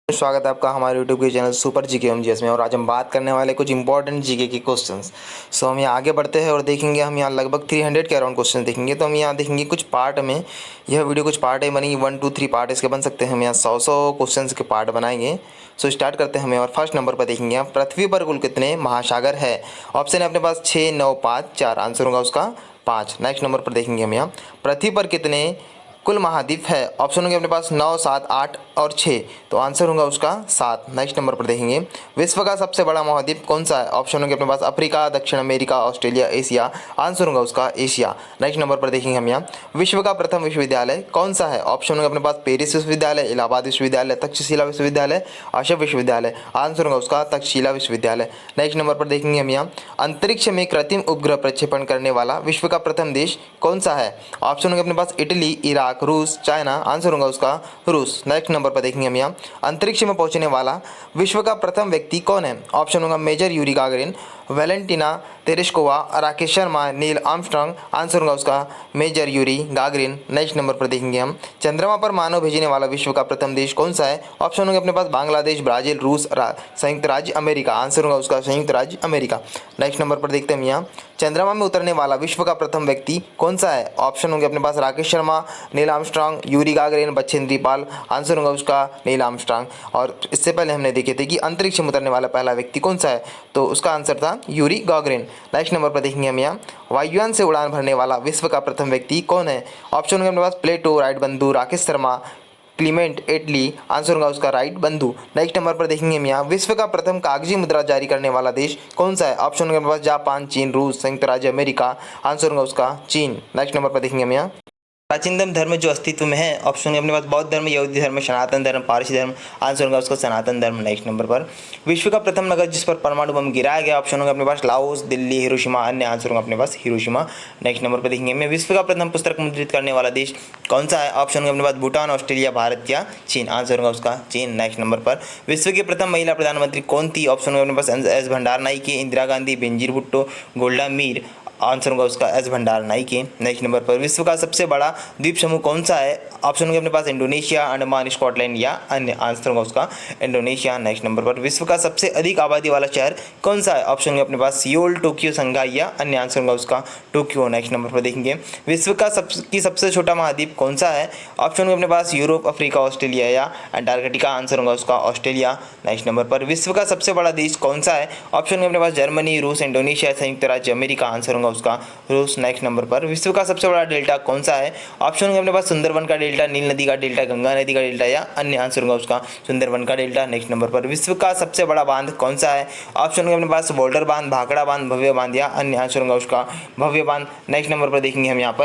स्वागत है आपका हमारे यूट्यूब के चैनल सुपर जीके एमजीएस में। और आज हम बात करने वाले कुछ इंपॉर्टेंट जीके के क्वेश्चंस। हम यहाँ आगे बढ़ते हैं और देखेंगे, हम यहाँ लगभग 300 के अराउंड क्वेश्चन देखेंगे। तो हम यहाँ देखेंगे कुछ पार्ट में, यह वीडियो कुछ पार्ट है, बनेगी 1 2 3 पार्ट इसके बन सकते हैं। हम यहाँ 100 क्वेश्चन के पार्ट बनाएंगे। स्टार्ट करते हैं हमें। और फर्स्ट नंबर पर देखेंगे, यहाँ पृथ्वी पर कुल कितने महासागर है। ऑप्शन है अपने पास 6, 9, 5, 4। आंसर होगा उसका 5। नेक्स्ट नंबर पर देखेंगे हम यहाँ, पृथ्वी पर कितने कुल महाद्वीप है। ऑप्शन होंगे अपने पास 9, 7, 8 और 6। तो आंसर होगा उसका 7। नेक्स्ट नंबर पर देखेंगे, विश्व का सबसे बड़ा महाद्वीप कौन सा है। ऑप्शन होंगे अपने पास अफ्रीका, दक्षिण अमेरिका, ऑस्ट्रेलिया, एशिया। आंसर होगा उसका एशिया। नेक्स्ट नंबर पर देखेंगे हम यहाँ, विश्व का प्रथम विश्वविद्यालय कौन सा है। ऑप्शन होंगे अपने पास पेरिस विश्वविद्यालय, इलाहाबाद विश्वविद्यालय, तक्षशिला विश्वविद्यालय, अशोक विश्वविद्यालय। आंसर होगा उसका तक्षशिला विश्वविद्यालय। नेक्स्ट नंबर पर देखेंगे हम यहाँ, अंतरिक्ष में कृत्रिम उपग्रह प्रक्षेपण करने वाला विश्व का प्रथम देश कौन सा है। ऑप्शन होंगे अपने पास इटली, इराक, रूस, चाइना। आंसर होगा उसका रूस। नेक्स्ट नंबर पर देखेंगे हम यहाँ, अंतरिक्ष में पहुंचने वाला विश्व का प्रथम व्यक्ति कौन है। ऑप्शन होगा major Yuri Gagarin, Valentina Tereshkova, Rakesh Sharma, Neil Armstrong. Answer होगा उसका major Yuri Gagarin. Next number पर देखेंगे हम, चंद्रमा पर मानव भेजने वाला विश्व का प्रथम देश कौन सा है। ऑप्शन होंगे अपने पास बांग्लादेश, ब्राजील, रूस, संयुक्त राज्य अमेरिका। आंसर होगा उसका संयुक्त राज्य अमेरिका। नेक्स्ट नंबर पर देखते हैं हम यहाँ, चंद्रमा में उतरने वाला विश्व का प्रथम व्यक्ति कौन सा है। ऑप्शन होंगे अपने पास Rakesh Sharma, Neil Armstrong, Yuri Gagarin, Bachendri Pal. Answer होगा उसका नील आर्मस्ट्रांग। और इससे पहले हमने देखे थे कि अंतरिक्ष में उतरने वाला पहला व्यक्ति कौन सा है, तो उसका आंसर था यूरी गागरिन। नेक्स्ट नंबर पर देखेंगे हम यहाँ, वायुयान से उड़ान भरने वाला विश्व का प्रथम व्यक्ति कौन है। ऑप्शन होंगे अपने पास प्लेटो, राइट बंधु, राकेश शर्मा, क्लीमेंट एटली। आंसर होगा उसका राइट बंधु। नेक्स्ट नंबर पर देखेंगे हम यहाँ, विश्व का प्रथम कागजी मुद्रा जारी करने वाला देश कौन सा है। ऑप्शन होंगे अपने पास जापान, चीन, रूस, संयुक्त राज्य अमेरिका। आंसर होगा उसका चीन। नेक्स्ट नंबर पर देखेंगे हम यहाँ, प्राचीनतम धर्म जो अस्तित्व में है। ऑप्शन होंगे अपने पास बौद्ध धर्म, यहूदी धर्म, सनातन धर्म, पारसी धर्म। आंसर होगा उसका सनातन धर्म। नेक्स्ट नंबर पर, विश्व का प्रथम नगर जिस पर परमाणु बम गिराया गया। ऑप्शन होगा अपने पास लाओस, दिल्ली, हिरोशिमा। अन्य आंसर होगा अपने पास हिरोशिमा। नेक्स्ट नंबर पर देखेंगे हमें, विश्व का प्रथम पुस्तक मुद्रित करने वाला देश कौन सा है। ऑप्शन होंगे अपने पास भूटान, ऑस्ट्रेलिया, भारत या चीन। आंसर होगा उसका चीन। नेक्स्ट नंबर पर, विश्व की प्रथम महिला प्रधानमंत्री कौन थी। ऑप्शन होंगे अपने पास एस भंडार नायके, इंदिरा गांधी, बेनजीर भुट्टो, गोल्डा मीर। आंसर होगा उसका एस भंडार नायके। नेक्स्ट नंबर पर, विश्व का सबसे बड़ा द्वीप समूह कौन सा है। ऑप्शन होंगे अपने पास इंडोनेशिया, अंडमान, स्कॉटलैंड या अन्य। आंसर होगा उसका इंडोनेशिया। नेक्स्ट नंबर पर, विश्व का सबसे अधिक आबादी वाला शहर कौन सा है। ऑप्शन होंगे अपने पास सियोल, टोक्यो, शंघाई या अन्य। आंसर होगा उसका टोक्यो। नेक्स्ट नंबर पर देखेंगे, विश्व का सबसे छोटा महाद्वीप कौन सा है। ऑप्शन होंगे अपने पास यूरोप, अफ्रीका, ऑस्ट्रेलिया या अंटार्कटिका। आंसर होगा उसका ऑस्ट्रेलिया। नेक्स्ट नंबर पर, विश्व का सबसे बड़ा देश कौन सा है। ऑप्शन होंगे अपने पास जर्मनी, रूस, इंडोनेशिया, संयुक्त राज्य अमेरिका। आंसर होगा उसका रूस। नेक्स्ट नंबर पर, विश्व का सबसे बड़ा डेल्टा कौन सा है। ऑप्शन होंगे अपने पास सुंदरबन का डेल्टा, नील नदी का डेल्टा, गंगा नदी का डेल्टा या अन्य। आंसर होगा उसका सुंदरबन का डेल्टा। नेक्स्ट नंबर पर, विश्व का सबसे बड़ा बांध कौन सा है। ऑप्शन होंगे अपने पास बॉर्डर बांध, भाखड़ा बांध, भव्य बांध या अन्य। आंसर होगा उसका भव्य बांध। नेक्स्ट नंबर पर देखेंगे हम यहाँ पर,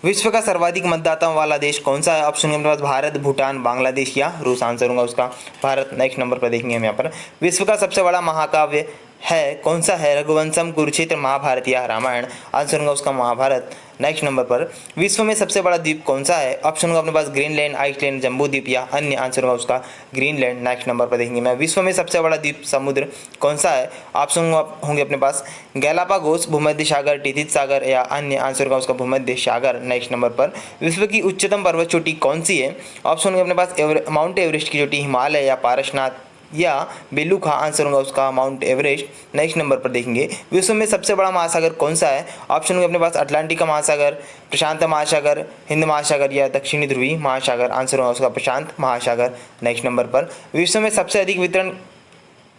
विश्व का सर्वाधिक मतदाताओं वाला देश कौन सा है। ऑप्शन के पास भारत, भूटान, बांग्लादेश या रूस। आंसर होगा उसका भारत। नेक्स्ट नंबर पर देखेंगे हम यहाँ पर, विश्व का सबसे बड़ा महाकाव्य है कौन सा है। रघुवंशम, कुरुक्षेत्र, महाभारत या रामायण। आंसर होगा उसका महाभारत। नेक्स्ट नंबर पर, विश्व में सबसे बड़ा द्वीप कौन सा है। ऑप्शन होगा अपने पास ग्रीनलैंड, आइसलैंड, जम्बू द्वीप या अन्य। आंसर होगा उसका ग्रीनलैंड। नेक्स्ट नंबर पर देखेंगे मैं, विश्व में सबसे बड़ा द्वीप समुद्र कौन सा है। ऑप्शन होंगे अपने पास गैलापागोस, भूमध्य सागर, टिथित सागर या अन्य। आंसर होगा उसका भूमध्य सागर। नेक्स्ट नंबर पर, विश्व की उच्चतम पर्वत चोटी कौन सी है। ऑप्शन होंगे अपने पास माउंट एवरेस्ट की चोटी, हिमालय या पारसनाथ या बेलूखा। आंसर होगा उसका माउंट एवरेस्ट। नेक्स्ट नंबर पर देखेंगे, विश्व में सबसे बड़ा महासागर कौन सा है। ऑप्शन होंगे अपने पास अटलांटिक महासागर, प्रशांत महासागर, हिंद महासागर या दक्षिणी ध्रुवी महासागर। आंसर होगा उसका प्रशांत महासागर। नेक्स्ट नंबर पर, विश्व में सबसे अधिक वितरण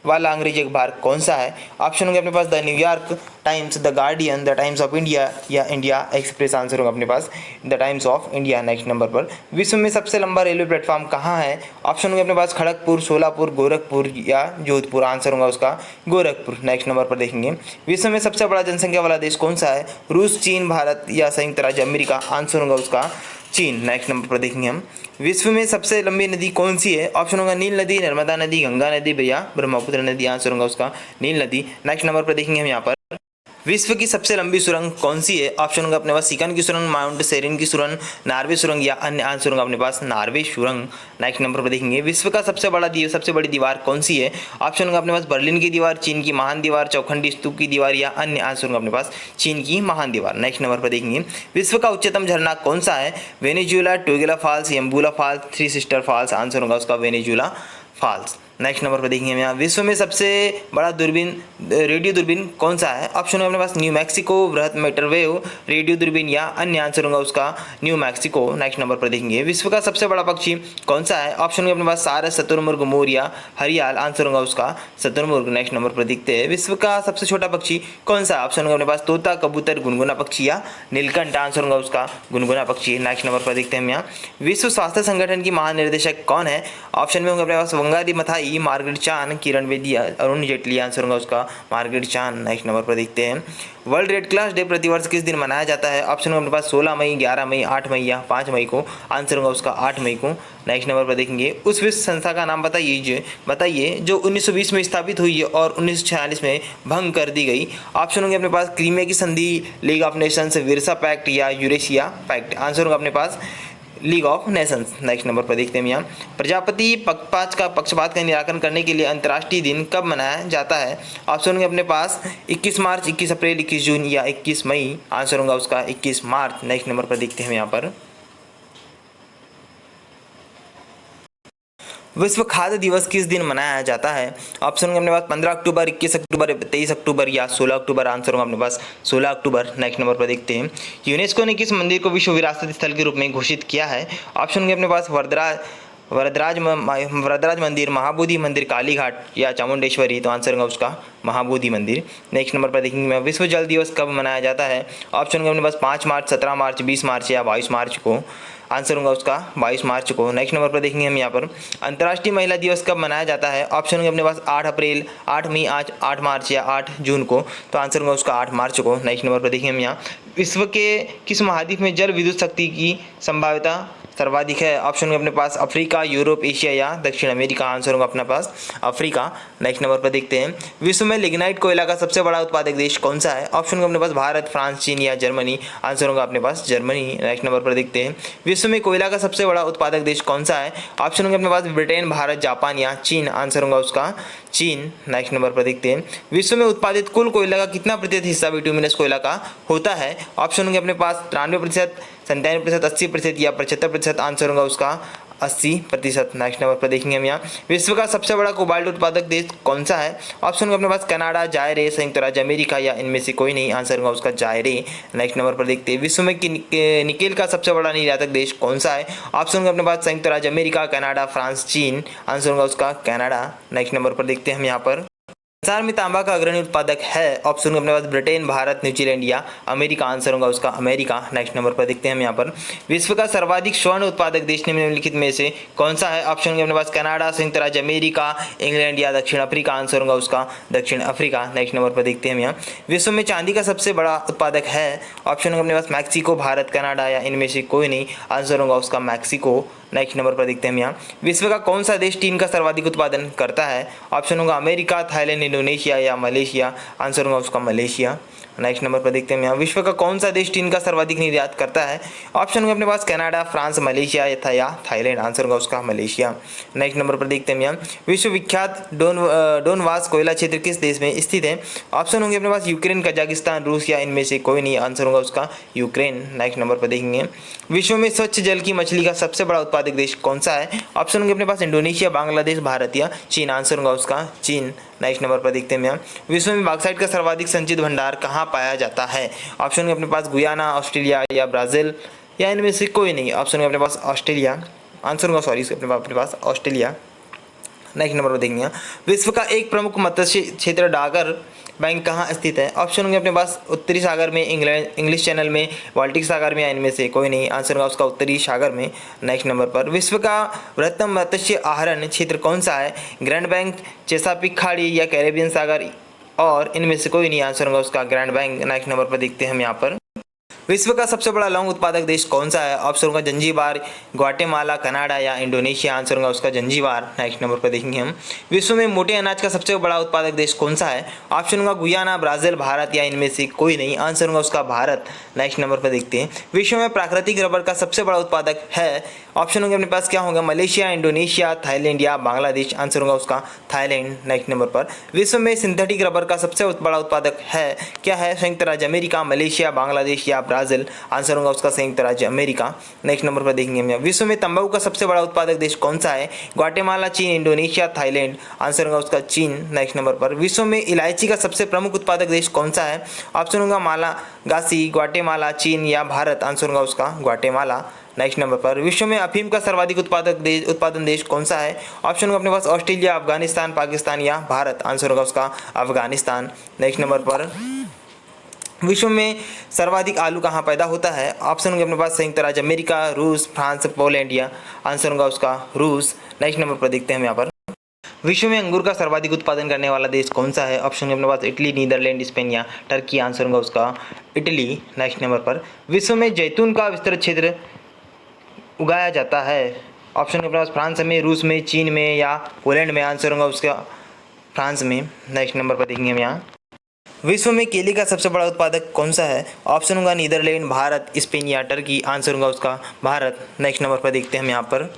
वाला अंग्रेजी अखबार कौन सा है। ऑप्शन होंगे अपने पास the New York Times, the Guardian, the Times of India या इंडिया एक्सप्रेस। आंसर होगा अपने पास the Times of India. Next number पर, विश्व में सबसे लंबा रेलवे प्लेटफॉर्म कहाँ है। ऑप्शन होंगे अपने पास खड़गपुर, सोलापुर, गोरखपुर या जोधपुर। आंसर होगा उसका गोरखपुर। नेक्स्ट नंबर पर देखेंगे, विश्व में सबसे बड़ा जनसंख्या वाला देश कौन सा है। रूस, चीन, भारत या संयुक्त राज्य अमेरिका। आंसर होगा उसका चीन। नेक्स्ट नंबर पर देखेंगे हम, विश्व में सबसे लंबी नदी कौन सी है। ऑप्शन होगा नील नदी, नर्मदा नदी, गंगा नदी या ब्रह्मपुत्र नदी। आंसर होगा उसका नील नदी। नेक्स्ट नंबर पर देखेंगे हम यहाँ पर, विश्व की सबसे लंबी सुरंग कौन सी है? ऑप्शन होंगे अपने पास सिकन की सुरंग, माउंट सेरिन की सुरंग, नार्वे सुरंग या अन्य आंसर होंगे अपने पास नार्वे सुरंग। नेक्स्ट नंबर पर देखेंगे विश्व का सबसे बड़ी दीवार कौन सी है? ऑप्शन होंगे अपने पास बर्लिन की दीवार, चीन की महान दीवार, चौखंडी स्तूप की दीवार या अन्य आंसर होंगे अपने पास चीन की महान दीवार। नेक्स्ट नंबर पर देखेंगे विश्व का उच्चतम झरना कौन सा है? Venezuela, Tugela Falls, Yumbilla Falls, Three Sister Falls. Answer होगा उसका वेनेजुएला फॉल्स। नेक्स्ट नंबर पर देखेंगे हम यहाँ विश्व में सबसे बड़ा दूरबीन रेडियो दूरबीन कौन सा है? ऑप्शन है अपने पास न्यू मैक्सिको, बृहत मीटरवेव रेडियो दूरबीन या अन्य आंसर होगा उसका न्यू मैक्सिको। नेक्स्ट नंबर पर देखेंगे विश्व का सबसे बड़ा पक्षी कौन सा है? ऑप्शन है अपने पास सारस, शुतुरमुर्ग, मोर या हरियाल। आंसर होगा उसका शुतुरमुर्ग। नेक्स्ट नंबर पर देखते हैं विश्व का सबसे छोटा पक्षी कौन सा है? ऑप्शन होगा अपने पास तोता, कबूतर, गुनगुना पक्षी या नीलकंठ। आंसर होगा उसका गुनगुना पक्षी। नेक्स्ट नंबर पर देखते हैं हम यहाँ विश्व स्वास्थ्य संगठन की महानिर्देशक कौन है? ऑप्शन में होंगे अपने पास वंगारी मथाई, मार्गरेट चान, किरण बेदी, अरुण जेटली। आंसर होगा उसका मार्गरेट चान। नेक्स्ट नंबर पर देखते हैं वर्ल्ड रेड क्रॉस डे प्रतिवर्ष किस दिन मनाया जाता है? ऑप्शन होगा अपने पास 16 मई, 11 मई, 8 मई या 5 मई को। आंसर होगा उसका 8 मई को। नेक्स्ट नंबर पर देखेंगे उस विश्व संस्था का नाम बताइए जो 1920 में स्थापित हुई है और 1946 में भंग कर दी गई। ऑप्शन होंगे अपने पास क्रीमिया की संधि, League of Nations, Warsaw Pact या यूरेशिया पैक्ट। आंसर होगा अपने पास League of Nations. Next number पर देखते हैं यहाँ प्रजापति पक्षपात का निराकरण करने के लिए अंतर्राष्ट्रीय दिन कब मनाया जाता है? ऑप्शन होंगे अपने पास 21 मार्च, 21 अप्रैल, 21 जून या 21 मई। आंसर होगा उसका 21 मार्च। नेक्स्ट नंबर पर देखते हैं यहाँ पर विश्व खाद्य दिवस किस दिन मनाया जाता है? ऑप्शन होंगे अपने पास 15 अक्टूबर, 21 अक्टूबर, 23 अक्टूबर या 16 अक्टूबर। आंसर होगा अपने पास 16 अक्टूबर। नेक्स्ट नंबर पर देखते हैं यूनेस्को ने किस मंदिर को विश्व विरासत स्थल के रूप में घोषित किया है? ऑप्शन होंगे अपने पास वरदराज मंदिर, महाबोधि मंदिर, काली घाट या चामुंडेश्वरी। तो आंसर होगा उसका महाबोधि मंदिर। नेक्स्ट नंबर पर देखेंगे विश्व जल दिवस कब मनाया जाता है? ऑप्शन होंगे अपने पास 5 मार्च, 17 मार्च, 20 मार्च या 22 मार्च को। आंसर होगा उसका 22 मार्च को। नेक्स्ट नंबर पर देखेंगे हम यहाँ पर अंतर्राष्ट्रीय महिला दिवस कब मनाया जाता है? ऑप्शन होंगे अपने पास 8 अप्रैल, 8 मई, 8 मार्च या 8 जून को। तो आंसर होगा उसका 8 मार्च को। नेक्स्ट नंबर पर देखेंगे हम यहाँ विश्व के किस महाद्वीप में जल विद्युत शक्ति की संभाव्यता सर्वाधिक है? ऑप्शन होंगे अपने पास अफ्रीका, यूरोप, एशिया या दक्षिण अमेरिका। आंसर होगा अपने पास अफ्रीका। नेक्स्ट नंबर पर देखते हैं विश्व में लिग्नाइट कोयला का सबसे बड़ा उत्पादक देश कौन सा है? ऑप्शन होंगे अपने पास भारत, फ्रांस, चीन या जर्मनी। आंसर होगा अपने पास जर्मनी। नेक्स्ट नंबर पर देखते हैं विश्व में कोयला का सबसे बड़ा उत्पादक देश कौन सा है? ऑप्शन होंगे अपने पास ब्रिटेन, भारत, जापान या चीन। आंसर होगा उसका चीन। नेक्स्ट नंबर पर देखते हैं विश्व में उत्पादित कुल कोयला का कितना प्रतिशत हिस्सा बिटुमिनस कोयला का होता है? ऑप्शन होंगे अपने पास 93%, 97%, 80% या 75%। आंसर होगा उसका 80%। नेक्स्ट नंबर पर देखेंगे हम यहाँ विश्व का सबसे बड़ा कोबाल्ट उत्पादक देश कौन सा है? ऑप्शन होगा अपने पास कनाडा, जायरे, संयुक्त राज्य अमेरिका या इनमें से कोई नहीं। आंसर होगा उसका जायरे। नेक्स्ट नंबर पर देखते हैं विश्व में निकेल का सबसे बड़ा निर्यातक देश कौन सा है? ऑप्शन होगा अपने पास संयुक्त राज्य अमेरिका, कनाडा, फ्रांस, चीन। आंसर होगा उसका कनाडा। नेक्स्ट नंबर पर देखते हैं हम यहाँ पर संसार में तांबा का अग्रणी उत्पादक है? ऑप्शन होंगे अपने पास ब्रिटेन, भारत, न्यूजीलैंड या अमेरिका। आंसर होगा उसका अमेरिका। नेक्स्ट नंबर पर देखते हैं हम यहाँ पर विश्व का सर्वाधिक स्वर्ण उत्पादक देश निम्नलिखित में से कौन सा है? ऑप्शन होंगे अपने पास कनाडा, संयुक्त राज्य अमेरिका, इंग्लैंड या दक्षिण अफ्रीका। आंसर होगा उसका दक्षिण अफ्रीका। नेक्स्ट नंबर पर देखते हैं हम यहाँ विश्व में चांदी का सबसे बड़ा उत्पादक है? ऑप्शन होंगे अपने पास मैक्सिको, भारत, कनाडा या इनमें से कोई नहीं। आंसर होगा उसका मैक्सिको। नेक्स्ट नंबर पर देखते हैं हम यहाँ विश्व का कौन सा देश टीन का सर्वाधिक उत्पादन करता है? ऑप्शन होगा अमेरिका, थाईलैंड, इंडोनेशिया या मलेशिया। आंसर होगा उसका मलेशिया। नेक्स्ट नंबर पर देखते हैं हम यहाँ विश्व का कौन सा देश टीन का सर्वाधिक निर्यात करता है? ऑप्शन होंगे अपने पास कनाडा, फ्रांस, मलेशिया या थाईलैंड। आंसर होगा उसका मलेशिया। नेक्स्ट नंबर पर देखते हैं हम यहाँ विश्व विख्यात डोनबास कोयला क्षेत्र किस देश में स्थित है? ऑप्शन होंगे अपने पास यूक्रेन, कजाकिस्तान, रूस या इनमें से कोई नहीं। आंसर होगा उसका यूक्रेन। नेक्स्ट नंबर पर देखेंगे विश्व में स्वच्छ जल की मछली का सबसे बड़ा उत्पादक देश कौन सा है? ऑप्शन होंगे अपने पास इंडोनेशिया, बांग्लादेश, भारत या चीन। आंसर होगा उसका चीन। नेक्स्ट नंबर पर देखते हैं हम विश्व में बॉक्साइट का सर्वाधिक संचित भंडार कहाँ पाया जाता है? ऑप्शन होंगे अपने पास गुयाना, ऑस्ट्रेलिया या ब्राज़ील या इनमें से कोई नहीं। ऑप्शन होंगे अपने पास ऑस्ट्रेलिया। आंसर होगा अपने पास ऑस्ट्रेलिया। नेक्स्ट नंबर पर देखेंगे विश्व का एक प्रमुख मत्स्य क्षेत्र डागर बैंक कहाँ स्थित है? ऑप्शन होंगे अपने पास उत्तरी सागर में, इंग्लिश चैनल में, बाल्टिक सागर में या इनमें से कोई नहीं। आंसर होगा उसका उत्तरी सागर में। नेक्स्ट नंबर पर विश्व का बृहत्तम मत्स्य आहरण क्षेत्र कौन सा है? ग्रैंड बैंक, चेसापिक खाड़ी या कैरेबियन सागर और इनमें से कोई नहीं। आंसर होगा उसका ग्रैंड बैंक। नेक्स्ट नंबर पर देखते हैं हम यहाँ पर विश्व का सबसे बड़ा लौंग उत्पादक देश कौन सा है? ऑप्शन होगा जंजीबार, ग्वाटेमाला, कनाडा या इंडोनेशिया। आंसर होगा उसका जंजीबार। नेक्स्ट नंबर पर देखेंगे हम, विश्व में मोटे अनाज का सबसे बड़ा उत्पादक देश कौन सा है? ऑप्शन होगा गुयाना, ब्राजील, भारत या इनमें से कोई नहीं। आंसर होगा उसका भारत। नेक्स्ट नंबर पर देखते हैं, विश्व में प्राकृतिक रबर का सबसे बड़ा उत्पादक है? ऑप्शन होंगे अपने पास क्या होगा? मलेशिया, इंडोनेशिया, थाईलैंड या बांग्लादेश। आंसर होगा उसका थाईलैंड। नेक्स्ट नंबर पर, विश्व में सिंथेटिक रबर का सबसे बड़ा उत्पादक है? क्या है? संयुक्त राज्य अमेरिका, मलेशिया, बांग्लादेश या ब्राजील। आंसर होगा उसका संयुक्त राज्य अमेरिका। नेक्स्ट नंबर पर देखेंगे हम, विश्व में तंबाकू का सबसे बड़ा उत्पादक देश कौन सा है? ग्वाटेमाला, चीन, इंडोनेशिया, थाईलैंड। आंसर होगा उसका चीन। नेक्स्ट नंबर पर, विश्व में इलायची का सबसे प्रमुख उत्पादक देश कौन सा है? ऑप्शन होगा मालागासी, ग्वाटेमाला, चीन या भारत। आंसर होगा उसका ग्वाटेमाला। नेक्स्ट नंबर पर, विश्व में अफीम का सर्वाधिक उत्पादन देश कौन सा है? ऑप्शन होगा अपने पास ऑस्ट्रेलिया, अफगानिस्तान, पाकिस्तान या भारत। आंसर होगा उसका अफगानिस्तान। नेक्स्ट नंबर पर, विश्व में सर्वाधिक आलू कहाँ पैदा होता है? ऑप्शन होंगे अपने पास संयुक्त राज्य अमेरिका, रूस, फ्रांस, पोलैंड या। आंसर होगा उसका रूस। नेक्स्ट नंबर पर देखते हैं हम यहाँ पर, विश्व में अंगूर का सर्वाधिक उत्पादन करने वाला देश कौन सा है? ऑप्शन है अपने पास इटली, नीदरलैंड, स्पेन या टर्की। आंसर होगा उसका इटली। नेक्स्ट नंबर पर, विश्व में जैतून का विस्तृत क्षेत्र उगाया जाता है? ऑप्शन है अपने पास फ्रांस में, रूस में, चीन में या पोलैंड में। आंसर होगा उसका फ्रांस में। नेक्स्ट नंबर पर देखेंगे हम यहाँ, विश्व में केले का सबसे बड़ा उत्पादक कौन सा है? ऑप्शन होगा नीदरलैंड, भारत, स्पेन या टर्की। आंसर होगा उसका भारत। नेक्स्ट नंबर पर देखते हैं हम यहाँ पर,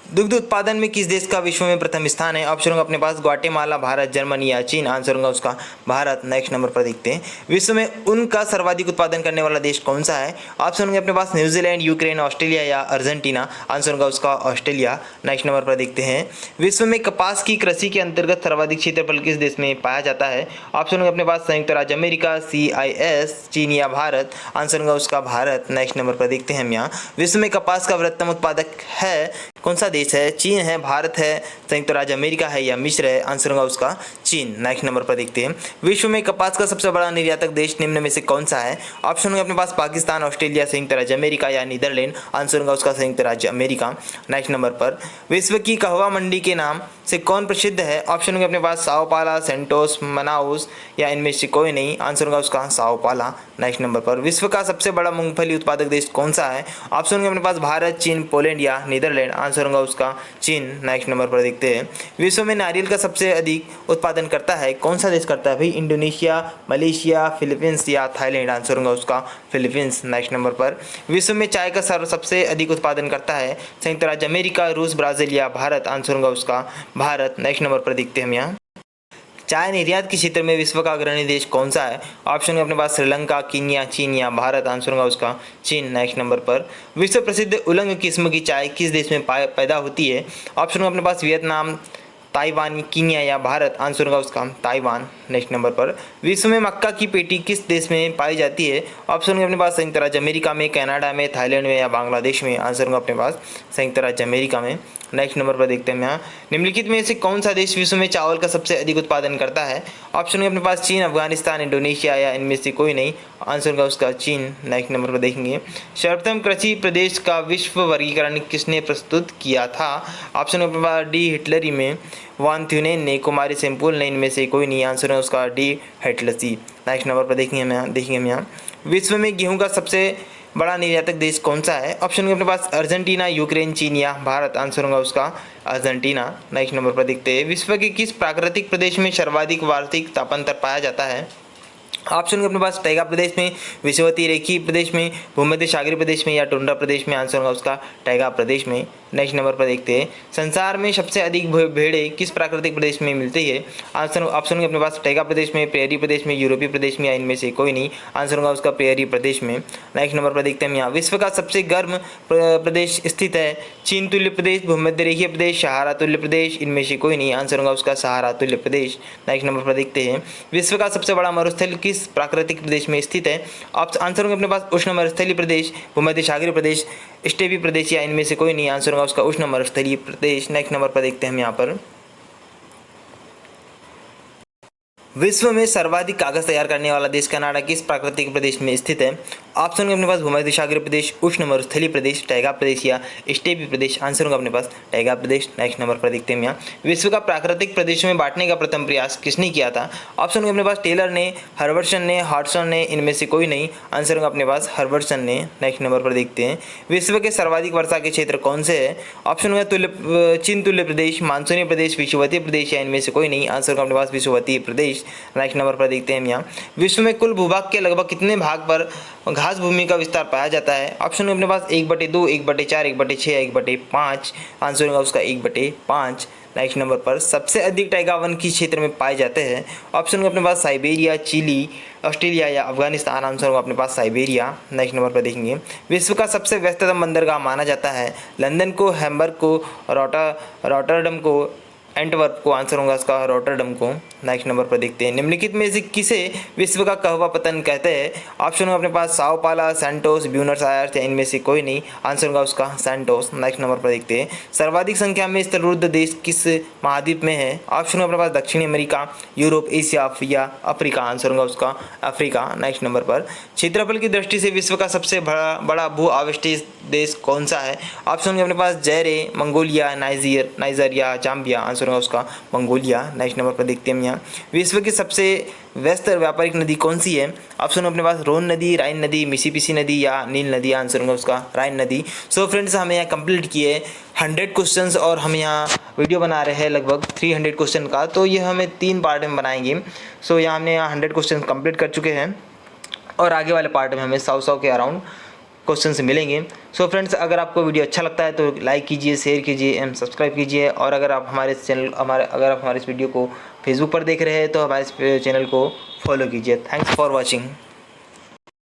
दुग्ध उत्पादन में किस देश का विश्व में प्रथम स्थान है? ऑप्शन होगा अपने पास ग्वाटेमाला, भारत, जर्मनी या चीन। आंसर होगा उसका भारत। नेक्स्ट नंबर पर देखते हैं, विश्व में ऊन का सर्वाधिक उत्पादन करने वाला देश कौन सा है? ऑप्शन होंगे अपने पास न्यूजीलैंड, यूक्रेन, ऑस्ट्रेलिया या अर्जेंटीना। आंसर होगा उसका ऑस्ट्रेलिया। नेक्स्ट नंबर पर देखते हैं, विश्व में कपास की कृषि के अंतर्गत सर्वाधिक क्षेत्रफल किस देश में पाया जाता है? ऑप्शन होंगे अपने पास संयुक्त राज्य अमेरिका, CIS, चीन या भारत। आंसर होगा उसका भारत। नेक्स्ट नंबर पर देखते हैं हम यहाँ, विश्व में कपास का बृहत्तम उत्पादक है कौन सा देश है? चीन है, भारत है, संयुक्त राज्य अमेरिका है या मिस्र है। आंसर होगा उसका चीन। नेक्स्ट नंबर पर देखते हैं, विश्व में कपास का सबसे बड़ा निर्यातक देश निम्न में से कौन सा है? ऑप्शन होंगे अपने पास पाकिस्तान, ऑस्ट्रेलिया, संयुक्त राज्य अमेरिका या नीदरलैंड। आंसर होगा उसका संयुक्त राज्य अमेरिका। नेक्स्ट नंबर पर, विश्व की कहवा मंडी के नाम से कौन प्रसिद्ध है? ऑप्शन होंगे अपने पास साओ पाला, सेंटोस, मनाउस या इनमें से कोई नहीं। आंसर होगा उसका साओ पाला। नेक्स्ट नंबर पर, विश्व का सबसे बड़ा मूंगफली उत्पादक देश कौन सा है? ऑप्शन होंगे अपने पास भारत, चीन, पोलैंड या नीदरलैंड। आंसर होगा उसका चीन। नेक्स्ट नंबर पर देखते हैं, विश्व में नारियल का सबसे अधिक उत्पादन करता है कौन सा देश करता है भाई? इंडोनेशिया, मलेशिया, फिलीपींस या थाईलैंड। आंसर होगा उसका फिलीपींस। नेक्स्ट नंबर पर, विश्व में चाय का सबसे अधिक उत्पादन करता है? संयुक्त राज्य अमेरिका, रूस, ब्राजील या भारत। आंसर होगा उसका भारत। नेक्स्ट नंबर पर देखते हैं हम यहाँ, चाय निर्यात के क्षेत्र में विश्व का अग्रणी देश कौन सा है? ऑप्शन है अपने पास श्रीलंका, कीनिया, चीन या भारत। आंसर होगा उसका चीन। नेक्स्ट नंबर पर, विश्व प्रसिद्ध उलंग किस्म की चाय किस देश में पैदा होती है? ऑप्शन होगा अपने पास वियतनाम, ताइवान, कीनिया या भारत। आंसर होगा उसका ताइवान। नेक्स्ट नंबर पर, विश्व में मक्का की पेटी किस देश में पाई जाती है? ऑप्शन होंगे अपने पास संयुक्त राज्य अमेरिका में, कनाडा में, थाईलैंड में या बांग्लादेश में। आंसर होगा अपने पास संयुक्त राज्य अमेरिका में। नेक्स्ट नंबर पर देखते हैं यहाँ, निम्नलिखित में से कौन सा देश विश्व में चावल का सबसे अधिक उत्पादन करता है? ऑप्शन है अपने पास चीन, अफगानिस्तान, इंडोनेशिया या इनमें से कोई नहीं। आंसर होगा उसका चीन। नेक्स्ट नंबर पर देखेंगे, सर्वोत्तम कृषि प्रदेश का विश्व वर्गीकरण किसने प्रस्तुत किया था? ऑप्शन है अपने पास डी हिटलरी में, वान थ्यूनेन ने, कुमारी सेम्पुल ने, इनमें से कोई नहीं। आंसर है उसका डी हेटलसी। नेक्स्ट नंबर पर देखेंगे हम यहाँ, विश्व में गेहूं का सबसे बड़ा निर्यातक देश कौन सा है? ऑप्शन के अपने पास अर्जेंटीना, यूक्रेन, चीन या भारत। आंसर होगा उसका अर्जेंटीना। नेक्स्ट नंबर पर देखते हैं, विश्व के किस प्राकृतिक प्रदेश में सर्वाधिक वार्षिक तापांतर पाया जाता है? ऑप्शन के अपने पास टैगा प्रदेश में, विषुवतीय रेखीय प्रदेश में, भूमध्य सागरीय प्रदेश में या टुंड्रा प्रदेश में। आंसर होगा उसका टैगा प्रदेश में। नेक्स्ट नंबर पर देखते हैं, संसार में सबसे अधिक भेड़ें किस प्राकृतिक प्रदेश में मिलती है? ऑप्शन के अपने पास टैगा प्रदेश में, प्रेयरी प्रदेश में, यूरोपीय प्रदेश में या इनमें से कोई नहीं। आंसर होगा उसका प्रेयरी प्रदेश में। नेक्स्ट नंबर पर देखते हैं हम यहाँ, विश्व का सबसे गर्म प्रदेश स्थित है? चीन तुल्य प्रदेश, भूमध्य रेखीय प्रदेश, सहारा तुल्य प्रदेश, इनमें से कोई नहीं। आंसर होगा उसका सहारा तुल्य प्रदेश। नेक्स्ट नंबर पर देखते हैं, विश्व का सबसे बड़ा मरुस्थल किस प्राकृतिक प्रदेश में स्थित है? आंसर होंगे अपने पास उष्ण मरुस्थलीय प्रदेश, भूमध्य सागरीय प्रदेश, स्टेपी प्रदेश या इनमें से कोई नहीं। आंसर होगा उसका उष्ण मरुस्थलीय प्रदेश। नेक्स्ट नंबर पर देखते हैं हम यहाँ पर, विश्व में सर्वाधिक कागज तैयार करने वाला देश कनाडा किस प्राकृतिक प्रदेश में स्थित है? ऑप्शन होंगे अपने पास भूमध्यसागरीय प्रदेश, उष्ण मरुस्थलीय प्रदेश, टैगा प्रदेश या स्टेपी प्रदेश। आंसर होगा अपने पास टैगा प्रदेश। नेक्स्ट नंबर पर देखते हैं यहाँ, विश्व का प्राकृतिक प्रदेशों में बांटने का प्रथम प्रयास किसने किया था? ऑप्शन होंगे अपने पास टेलर ने, हर्बर्टसन ने, हॉडसन ने, इनमें से कोई नहीं। आंसर होगा अपने पास हर्बर्टसन ने। नेक्स्ट नंबर पर देखते हैं, विश्व के सर्वाधिक वर्षा के क्षेत्र कौन से है? ऑप्शन होगा चीन तुल्य प्रदेश, मानसूनी प्रदेश, विषुवतीय प्रदेश या इनमें से कोई नहीं। आंसर होगा अपने पास विषुवतीय प्रदेश। नेक्स्ट नंबर पर देखते हैं यहाँ, विश्व में कुल भूभाग के लगभग कितने भाग पर घास भूमि का विस्तार पाया जाता है? ऑप्शन अपने पास 1/2, 1/4, 1/6 या 1/5। आंसर होगा उसका 1/5। नेक्स्ट नंबर पर सबसे अधिक टैगा वन किस क्षेत्र में पाए जाते हैं? ऑप्शन होगा अपने पास साइबेरिया, चिली, ऑस्ट्रेलिया या अफगानिस्तान। आंसर होगा अपने पास साइबेरिया। नेक्स्ट नंबर पर देखेंगे, विश्व का सबसे व्यस्ततम बंदरगाह माना जाता है लंदन को, हैम्बर्ग को, रॉटरडम को, एंटवर्प को। आंसर होगा इसका रॉटरडम को। नेक्स्ट नंबर पर देखते हैं, निम्नलिखित में से किसे विश्व का कहवा पतन कहते हैं? ऑप्शन होगा अपने पास साओ पाला, सैंटोस, ब्यूनस आयर्स या इनमें से कोई नहीं। आंसर होगा उसका सैंटोस। नेक्स्ट नंबर पर देखते हैं, सर्वाधिक संख्या में स्थलरुद्ध देश किस महाद्वीप में है? ऑप्शन होगा अपने पास दक्षिणी अमेरिका, यूरोप, एशिया या अफ्रीका। आंसर होगा उसका अफ्रीका। नेक्स्ट नंबर पर, क्षेत्रफल की दृष्टि से विश्व का सबसे बड़ा भू आविष्टित देश कौन सा है? ऑप्शन होंगे अपने पास जैरे, मंगोलिया, नाइजर या जाम्बिया। आंसर होगा उसका मंगोलिया। नेक्स्ट नंबर पर देखते हैं यहाँ, विश्व की सबसे व्यस्त व्यापारिक नदी कौन सी है? ऑप्शन अपने पास रोन नदी, राइन नदी, मिसिसिपी नदी या नील नदी। आंसर होगा उसका राइन नदी। सो फ्रेंड्स, हमें यहाँ कंप्लीट किए 100 क्वेश्चंस और हम यहाँ वीडियो बना रहे हैं लगभग 300 क्वेश्चन का, तो ये हमें 3 पार्ट में बनाएंगे। सो यहाँ हमने 100 क्वेश्चन कंप्लीट कर चुके हैं और आगे वाले पार्ट में हमें 100 के अराउंड क्वेश्चन से मिलेंगे। सो फ्रेंड्स, अगर आपको वीडियो अच्छा लगता है तो लाइक कीजिए, शेयर कीजिए एंड सब्सक्राइब कीजिए। और अगर आप हमारे इस वीडियो को फेसबुक पर देख रहे हैं तो हमारे इस चैनल को फॉलो कीजिए। Thanks for watching.